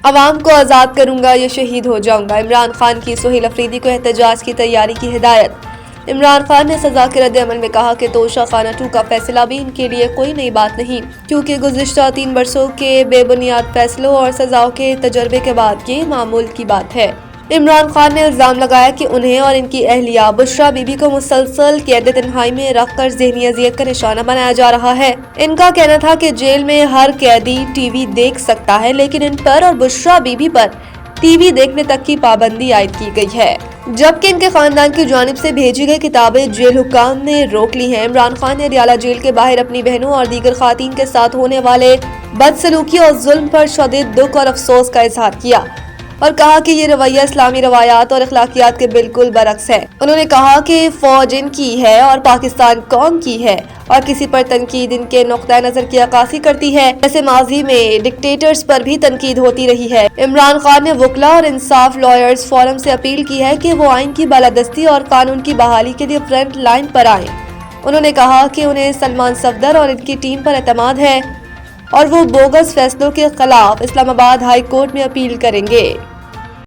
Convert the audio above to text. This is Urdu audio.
عوام کو آزاد کروں گا یا شہید ہو جاؤں گا، عمران خان کی سہیل افریدی کو احتجاج کی تیاری کی ہدایت۔ عمران خان نے سزا کے رد عمل میں کہا کہ توشہ خانہ 2 کا فیصلہ بھی ان کے لیے کوئی نئی بات نہیں، کیونکہ گزشتہ 3 برسوں کے بے بنیاد فیصلوں اور سزاؤں کے تجربے کے بعد یہ معمول کی بات ہے۔ عمران خان نے الزام لگایا کہ انہیں اور ان کی اہلیہ بشریٰ بی بی کو مسلسل قید تنہائی میں رکھ کر ذہنی اذیت کا نشانہ بنایا جا رہا ہے۔ ان کا کہنا تھا کہ جیل میں ہر قیدی ٹی وی دیکھ سکتا ہے، لیکن ان پر اور بشریٰ بی بی پر ٹی وی دیکھنے تک کی پابندی عائد کی گئی ہے، جبکہ ان کے خاندان کی جانب سے بھیجی گئی کتابیں جیل حکام نے روک لی ہیں۔ عمران خان نے اڈیالہ جیل کے باہر اپنی بہنوں اور دیگر خواتین کے ساتھ ہونے والے بدسلوکی اور ظلم پر شدید دکھ اور افسوس کا اظہار کیا اور کہا کہ یہ رویہ اسلامی روایات اور اخلاقیات کے بالکل برعکس ہے۔ انہوں نے کہا کہ فوج ان کی ہے اور پاکستان قوم کی ہے، اور کسی پر تنقید ان کے نقطہ نظر کی عکاسی کرتی ہے، جیسے ماضی میں ڈکٹیٹرز پر بھی تنقید ہوتی رہی ہے۔ عمران خان نے وکلاء اور انصاف لائرز فورم سے اپیل کی ہے کہ وہ آئین کی بالادستی اور قانون کی بحالی کے لیے فرنٹ لائن پر آئیں۔ انہوں نے کہا کہ انہیں سلمان صفدر اور ان کی ٹیم پر اعتماد ہے اور وہ بوگس فیصلوں کے خلاف اسلام آباد ہائی کورٹ میں اپیل کریں گے۔